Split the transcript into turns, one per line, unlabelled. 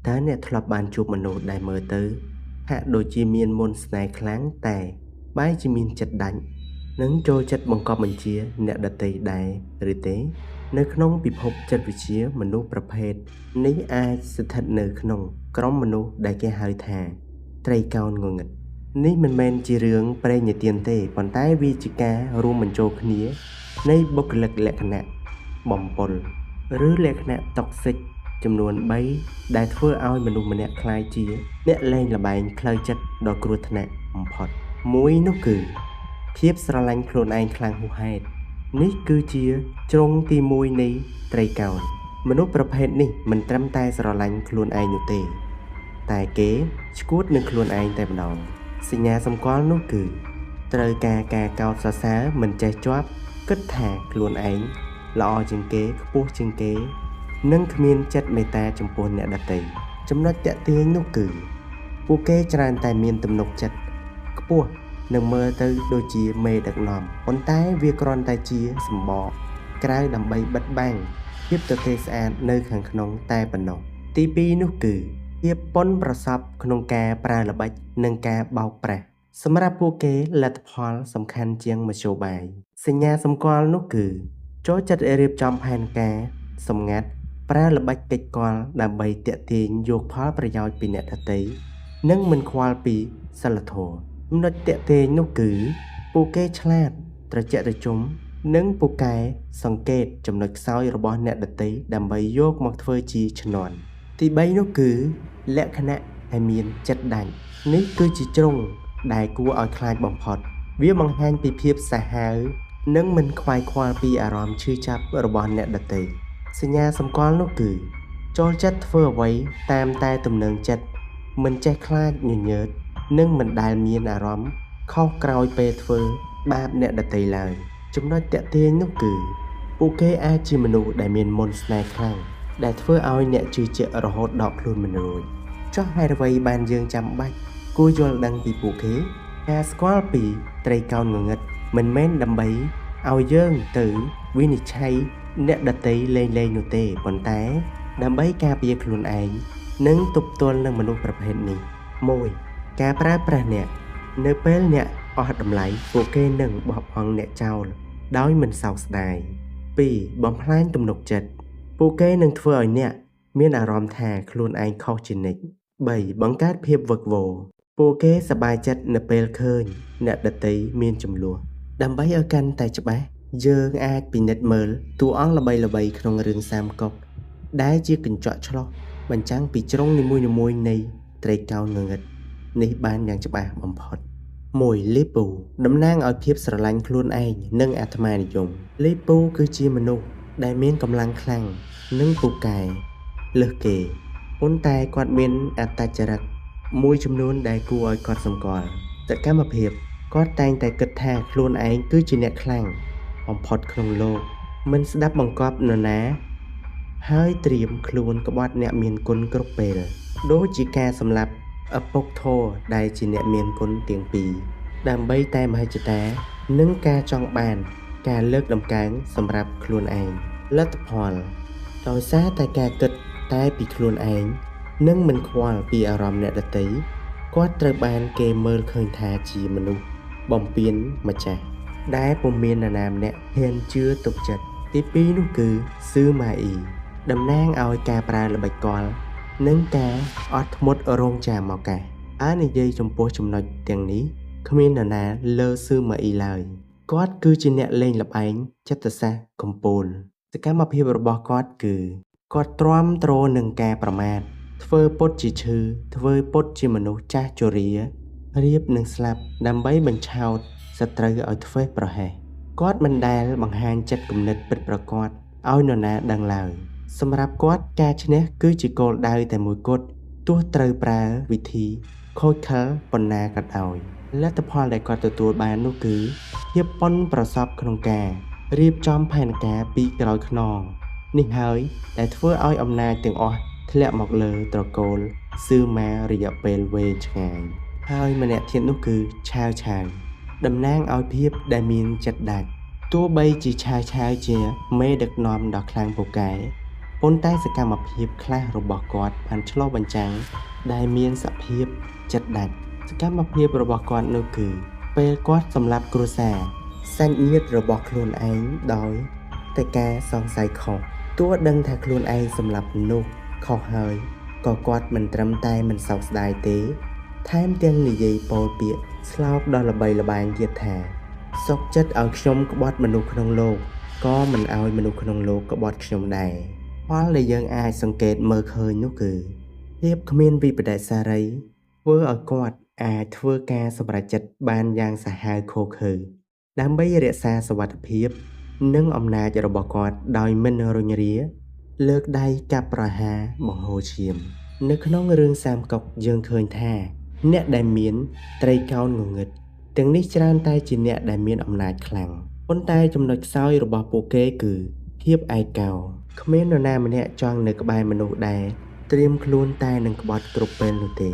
តើអ្នកធ្លាប់បានជួបមនុស្សដែលមើលទៅហាក់ដូចជាមានមន្តស្នេហ៍ខ្លាំងតែបែរជាមានចិត្តដាច់និងចូលចិត្តបង្កប់បញ្ជាអ្នកដទៃដែរឬទេនៅក្នុងពិភពចិត្តវិទ្យាមនុស្សប្រភេទនេះអាចស្ថិតនៅក្នុងក្រុមមនុស្សដែលគេហៅថាត្រីកោណងងឹតនេះមិនមែនជារឿងព្រេងនិទានទេប៉ុន្តែវាជាការរួមបញ្ចូលគ្នានៃបុគ្គលិកលក្ខណៈបំពុលឬលក្ខណៈតុកសិកចំនួន3ដែលធ្វើឲ្យមនុស្សម្នាក់ក្លាយជាអ្នកលេងល្បែងផ្លូវចិត្តដ៏គ្រោះថ្នាក់បំផុតមួយនោះគឺភាពស្រឡាញ់ខ្លួនឯងខ្លាំងហួសហេតុនេះគឺជាជ្រុងទី1នៃត្រីកោណមនុស្សប្រភេទនេះមិនត្រឹមតែស្រឡាញ់ខ្លួនឯងនោះទេតែគេឈួតនឹងខ្លួនឯងតែម្ដងសញ្ញាសម្គាល់នោះគឺត្រូវការកោតសរសើរមិនចេះជាប់គិតថាខ្លួនឯងល្អជាងគេខ្ពស់ជាងគេនិងគ្មានចិត្តមេត្តាចំពោះអ្នកដទៃចំណុចតាក់ទាញនោះគឺពួកគេច្រើនតែមានទំនុកចិត្តខ្ពស់និងមើលទៅដូចជាមេដឹកនាំប៉ុន្តែវាគ្រាន់តែជាសម្បកក្រៅដើម្បីបិទបាំងភាពទទេស្អាតនៅខាងក្នុងតែប៉ុណ្ណោះទី2នោះគឺភាពប៉ុនប្រសពក្នុងការប្រើល្បិចនិងការបោកប្រាស់សម្រាប់ពួកគេលទ្ធផលសំខាន់ជាងមធ្យោបាយសញ្ញាសម្គាល់នោះគឺចូលចិត្តរៀបចំផែនការសម្ងាត់ប្រើល្បិចកិច្ចកលដើម្បីទាក់ទាញយកផលប្រយោជន៍ពីអ្នកដទៃនិងមិនខ្វល់ពីសិលធម៌ចំណុចទាក់ទាញនោះគឺពួកគេឆ្លាតត្រជាក់ត្រជុំនិងពូកែសង្កេតចំណុចខ្សោយរបស់អ្នកដទៃដើម្បីយកមកធ្វើជាឈ្នាន់ទី3នោះគឺលក្ខណៈដែលមានចិត្តដាច់នេះគឺជាជ្រុងដែលគួរឲ្យខ្លាចបំផុតវាបង្ហាញពីភាពសាហាវនិងមិនខ្វាយខ្វល់ពីអារម្មណ៍ឈឺចាប់របស់អ្នកដទៃសញ្ញាសម្គាល់នោះគឺចូលចិត្តធ្វើអ្វីតាមតែទំនើងចិត្តមិនចេះខ្លាចញញើតនិងមិនដែលមានអារម្មណ៍ខុសក្រោយពេលធ្វើបាបអ្នកដទៃឡើយចំណុចតាក់ទាញនោះគឺពួកគេអាចជាមនុស្សដែលមានមន្តស្នេហ៍ខ្លាំងដែលធ្វើឲ្យអ្នកជឿជាក់រហូតដល់ខ្លួនមិនរួចចុះហេតុអ្វីបានយើងចាំបាច់គួរយល់ដឹងពីពួកគេការស្គាល់ពីត្រីកោណងងឹតមិនមែនដើម្បីឲ្យយើងទៅវិនិច្ឆ័យអ្នកដទៃលេងនោះទេប៉ុន្តែដើម្បីការពារខ្លួនឯងនិងទប់ទល់នឹងមនុស្សប្រភេទនេះ1ការប្រើប្រាស់អ្នកនៅពេលអ្នកអស់តម្លៃពួកគេនឹងបោះបង់អ្នកចោលដោយមិនសោកស្ដាយ2បំផ្លាញទំនុកចិត្តពួកគេនឹងធ្វើឲ្យអ្នកមានអារម្មណ៍ថាខ្លួនឯងខុសជានិច្ច3បង្កើតភាពវឹកវរពួកគេសប្បាយចិត្តនៅពេលឃើញអ្នកដទៃមានចំនួនដើម្បីឲ្យកាន់តែច្បាស់យើងអាចពិនិត្យមើលតួអង្គល្បីៗក្នុងរឿងសាមកុកដែលជាកញ្ចក់ឆ្លុះបញ្ចាំងពីជ្រុងនីមួយៗនៃត្រីកោណងងឹតនេះបានយ៉ាងច្បាស់បំផុត1លីពូតំណាងឲ្យភាពស្រឡាញ់ខ្លួនឯងនិងអាត្មានិយមលីពូគឺជាមនុស្សដែលមានកម្លាំងខ្លាំងនិងពូកែលើសគេប៉ុន្តែគាត់មានអត្តចរិតមួយចំនួនដែលគួរឲ្យកត់សម្គាល់សកម្មភាពគាត់តែងតែគិតថាខ្លួនឯងគឺជាអ្នកខ្លាំងបំផុតក្នុងលោកមិនស្ដាប់បង្គាប់នរណាហើយត្រៀមខ្លួនក្បត់អ្នកមានគុណគ្រប់ពេលដូចជាការសម្លាប់ឪពុកធរដែលជាអ្នកមានគុណទាំងពីរដើម្បីតែមហិច្ឆតានិងការចង់បានការលើកដំកើងសម្រាប់ខ្លួនឯងលទ្ធផលដោយសារតែការគិតតែពីខ្លួនឯងនិងមិនខ្វល់ពីអារម្មណ៍អ្នកដទៃគាត់ត្រូវបានគេមើលឃើញថាជាមនុស្សបំពានម្ចាស់ដែលពុំមាននរណាម្នាក់ហ៊ានជឿទុកចិត្តទី2នោះគឺស៊ឺម៉ាអ៊ីតំណាងឲ្យការប្រើល្បិចកលនិងការអត់ធ្មត់រងចាំឱកាសនិយាយចំពោះចំណុចទាំងនេះគ្មាននរណាលើស៊ឺម៉ាអ៊ីឡើយគាត់គឺជាអ្នកលេងល្បែងចិត្តសាស្ត្រកំពូលសកម្មភាពរបស់គាត់គឺគាត់ទ្រាំទ្រនឹងការប្រមាថធ្វើពុតជាឈឺធ្វើពុតជាមនុស្សចាស់ជរារៀបនឹងស្លាប់ដើម្បីបញ្ឆោតសត្រូវឲ្យធ្វេសប្រហែសគាត់មិនដែលបង្ហាញចិត្តគំនិតពិតប្រាកដឲ្យនរណាដឹងឡើយសម្រាប់គាត់ការឈ្នះគឺជាគោលដៅតែមួយគត់ទោះត្រូវប្រើវិធីខូចខលប៉ុណ្ណាក៏ដោយលទ្ធផលដែលគាត់ទទួលបាននោះគឺភាពប៉ុនប្រសពក្នុងការរៀបចំផែនការពីក្រោយខ្នងនេះហើយដែលធ្វើឲ្យអំណាចទាំងអស់ធ្លាក់មកលើត្រកូលស៊ឺម៉ារយៈពេលវែងឆ្ងាយហើយម្នាក់ទៀតនោះគឺឆាវតំណាងឲ្យភាពដែលមានចិត្តដាច់ទោះបីជាឆាវជាមេដឹកនាំដ៏ខ្លាំងពូកែ ប៉ុន្តែសកម្មភាពខ្លះរបស់គាត់បានឆ្លុះបញ្ចាំងដែលមានសភាពចិត្តដាច់សកម្មភាពរបស់គាត់នោះគឺពេលគាត់សម្លាប់គ្រួសារសាច់ញាតិរបស់ខ្លួនឯងដោយតែការសង្ស័យខុសទោះដឹងថាខ្លួនឯងសម្លាប់មនុស្សខុសហើយក៏គាត់មិនត្រឹមតែមិនសោកស្ដាយទេថែមទាំងនិយាយពោលពាក្យស្លោកដ៏ល្បីល្បាញទៀតថាសុខចិត្តឲ្យខ្ញុំក្បត់មនុស្សក្នុងលោកក៏មិនឲ្យមនុស្សក្នុងលោកក្បត់ខ្ញុំដែរផលដែលយើងអាចសង្កេតមើលឃើញនោះគឺភាពគ្មានវិបដិសារីធ្វើឲ្យគាត់អាចធ្វើការសម្រេចចិត្តបានយ៉ាងសាហាវឃោរឃៅដើម្បីរក្សាសុវត្ថិភាពនិងអំណាចរបស់គាត់ដោយមិនរុញរាលើកដៃកាប់ប្រហារបង្ហូរឈាមនៅក្នុងរឿងសាមកុកយើងឃើញថាអ្នកដែលមានត្រីកោណងងឹតទាំងនេះច្រើនតែជាអ្នកដែលមានអំណាចខ្លាំងប៉ុន្តែចំណុចខ្សោយរបស់ពួកគេគឺភាពឯកោគ្មាននរណាម្នាក់ចង់នៅក្បែរមនុស្សដែលត្រៀមខ្លួនតែនឹងក្បត់គ្រប់ពេលនោះទេ